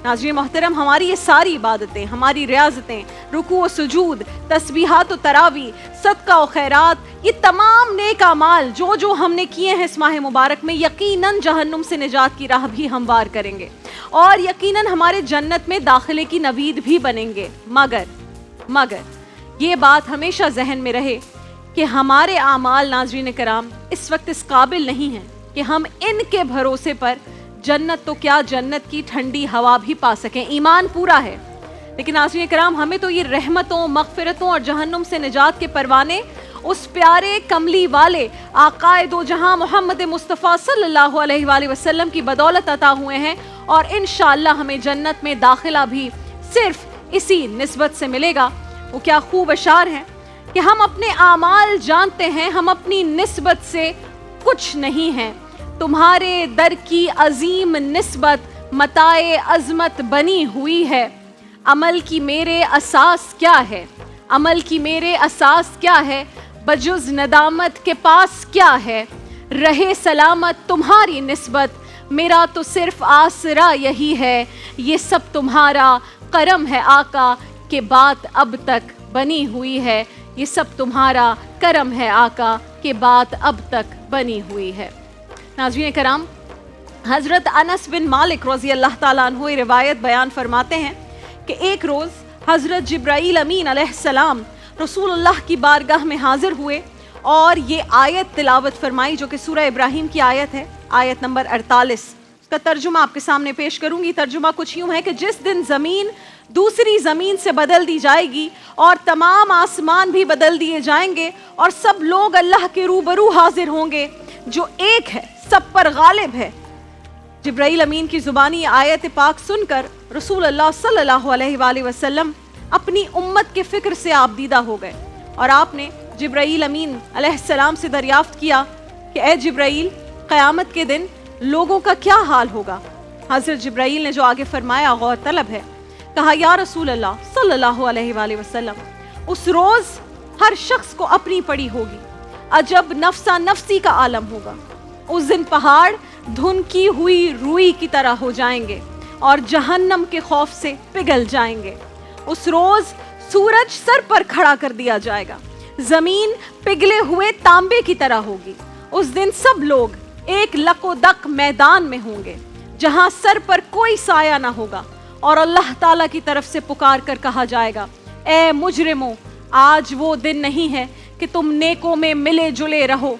नाज़रीन मोहतरम, हमारी ये सारी इबादतें, हमारी रियाज़तें, रुकू व सुजूद, तस्बीहात व तरावी, सदका व खैरात, ये तमाम नेक अमाल जो जो हमने किए हैं इस माह मुबारक में, यकीनन जहन्नुम से निजात की राह भी हमवार करेंगे और यकीनन हमारे जन्नत में दाखिले की नवीद भी बनेंगे। मगर ये बात हमेशा जहन में रहे कि हमारे आमाल नाज़रीन कराम इस वक्त इस काबिल नहीं हैं कि हम इनके भरोसे पर जन्नत तो क्या, जन्नत की ठंडी हवा भी पा सकें। ईमान पूरा है, लेकिन नाज़रीन कराम हमें तो ये रहमतों, मग़फ़िरतों और जहन्नुम से निजात के परवाने उस प्यारे कमली वाले आकाए दो जहां मोहम्मद मुस्तफ़ा सल्लल्लाहु अलैहि वसल्लम की बदौलत अता हुए हैं और इंशाअल्लाह हमें जन्नत में दाखिला भी सिर्फ इसी निस्बत से मिलेगा। वो क्या खूब अशार हैं कि हम अपने आमाल जानते हैं, हम अपनी निस्बत से कुछ नहीं हैं, तुम्हारे दर की अजीम निस्बत मताए अज़मत बनी हुई है। अमल की मेरे असास क्या है, अमल की मेरे असास क्या है, बजुज़ नदामत के पास क्या है, रहे सलामत तुम्हारी निस्बत, मेरा तो सिर्फ आसरा यही है, ये सब तुम्हारा करम है आका के बात अब तक बनी हुई है, ये सब तुम्हारा करम है आका के बात अब तक बनी हुई है। नाज़रीन कराम, हज़रत अनस बिन मालिक रज़ी अल्लाह ताला अन्हु रिवायत बयान फरमाते हैं कि एक रोज़ हज़रत जिब्राईल अमीन अलैहिस्सलाम रसूलुल्लाह की बारगाह में हाजिर हुए और ये आयत तिलावत फरमाई जो कि सूरह इब्राहीम की आयत है, आयत नंबर 48। उसका तर्जुमा आपके सामने पेश करूंगी। तर्जुमा कुछ यूँ है कि जिस दिन ज़मीन दूसरी ज़मीन से बदल दी जाएगी और तमाम आसमान भी बदल दिए जाएंगे और सब लोग अल्लाह के रूबरू हाजिर होंगे जो एक है, सब पर गालिब है। जिब्राईल अमीन की ज़ुबानी आयत पाक सुनकर रसूल अल्लाह सल्लल्लाहु अलैहि वसल्लम अपनी उम्मत के फ़िक्र से आबदीदा हो गए और आपने जिब्राईल अमीन अलैहिस्सलाम से दरियाफ्त किया कि ए जिब्राईल, क़यामत के दिन लोगों का क्या हाल होगा। हज़रत जिब्राईल ने जो आगे फरमाया गौर तलब है। कहा, या रसूल अल्लाह सल्लल्लाहु अलैहि वसल्लम, उस रोज़ हर शख्स को अपनी पड़ी होगी, अजब नफ्सा नफ्सी का आलम होगा। उस दिन पहाड़ धुनकी हुई रुई की तरह हो जाएंगे और जहन्नम के खौफ से पिघल जाएंगे। उस रोज़ सूरज सर पर खड़ा कर दिया जाएगा, ज़मीन पिघले हुए तांबे की तरह होगी। उस दिन सब लोग एक लकोदक मैदान में होंगे जहां सर पर कोई साया ना होगा और अल्लाह ताला की तरफ से पुकार कर कहा जाएगा, ए मुजरिमों, आज वो दिन नहीं है कि तुम नेकों में मिले जुले रहो।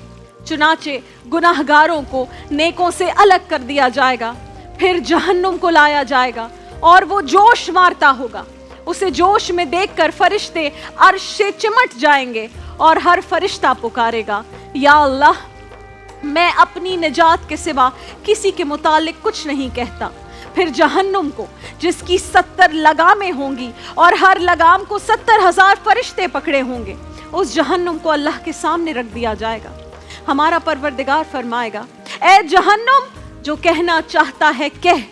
चुनाचे गुनाहगारों को नेकों से अलग कर दिया जाएगा, फिर जहन्नुम को लाया जाएगा और वो जोश मारता होगा। उसे जोश में देखकर फरिश्ते अर्श से चिमट जाएंगे और हर फरिश्ता पुकारेगा, या अल्लाह, मैं अपनी निजात के सिवा किसी के मुतालिक कुछ नहीं कहता। फिर जहन्नुम को, जिसकी 70 लगामें होंगी और हर लगाम को 70,000 फरिश्ते पकड़े होंगे, उस जहन्नुम को अल्लाह के सामने रख दिया जाएगा। हमारा परवरदिगार फरमाएगा, ए जहन्नुम, जो कहना चाहता है कह।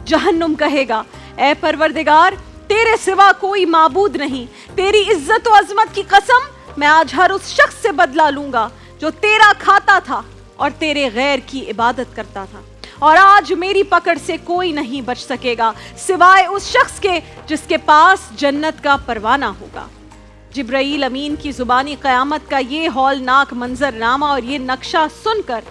जहन्नुम कहेगा, ए परवरदिगार, तेरे सिवा कोई माबूद नहीं, तेरी इज्जत व अजमत की कसम, मैं आज हर उस शख्स से बदला लूंगा जो तेरा खाता था और तेरे गैर की इबादत करता था, और आज मेरी पकड़ से कोई नहीं बच सकेगा सिवाय उस शख्स के जिसके पास जन्नत का परवाना होगा। जिब्राईल अमीन की ज़ुबानी क़यामत का ये हौलनाक मंजरनामा और ये नक्शा सुनकर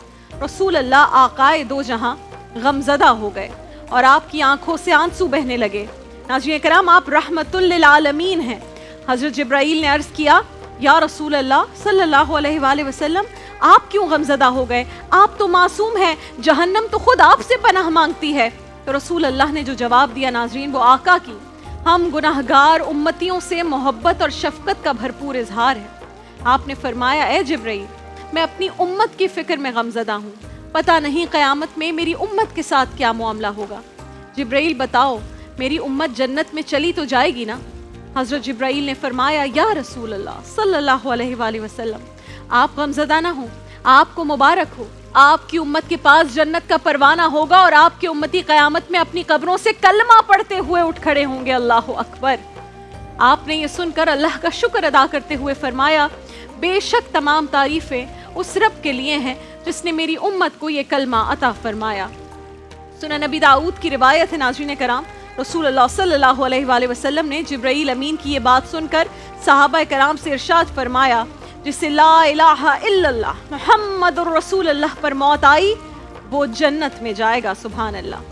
रसूल अल्लाह आकाए दो जहां गमज़दा हो गए और आपकी आंखों से आंसू बहने लगे। नाज़रीन कराम, आप रहमतुल लिल आलमीन हैं। हज़रत जिब्राईल ने अर्ज़ किया, या रसूल अल्लाह सल्लल्लाहु अलैहि वसल्लम, आप क्यों गमज़दा हो गए? आप तो मासूम हैं, जहन्नम तो खुद आपसे पनाह मांगती है। तो रसूल अल्लाह ने जो जवाब दिया नाज़रीन, वो आका की हम गुनाहगार उम्मतियों से मोहब्बत और शफ़क़त का भरपूर इजहार है। आपने फरमाया, ए जिब्राईल, मैं अपनी उम्मत की फ़िक्र में गमज़दा हूँ, पता नहीं क़यामत में मेरी उम्मत के साथ क्या मामला होगा। जिब्राईल, बताओ, मेरी उम्मत जन्नत में चली तो जाएगी ना? हज़रत जिब्राईल ने फरमाया, या रसूल अल्लाह सल्लल्लाहु अलैहि वसल्लम, आप गमज़दा ना हो, आपको मुबारक हो, आपकी उम्मत के पास जन्नत का परवाना होगा और आपकी उम्मती क़यामत में अपनी कब्रों से कलमा पढ़ते हुए उठ खड़े होंगे। अल्लाहु अकबर। आपने ये सुनकर अल्लाह का शुक्र अदा करते हुए फरमाया, बेशक तमाम तारीफ़ें उस रब के लिए हैं जिसने मेरी उम्मत को ये कलमा अता फरमाया। सुनन नबी दाऊद की रिवायत है नाज़रीन कराम, رسول اللہ صلی اللہ علیہ وآلہ وسلم نے جبرائیل امین کی یہ بات سن کر صحابہ کرام سے ارشاد فرمایا جسے لا الہ الا اللہ محمد الرسول اللہ پر موت آئی وہ جنت میں جائے گا. سبحان اللہ.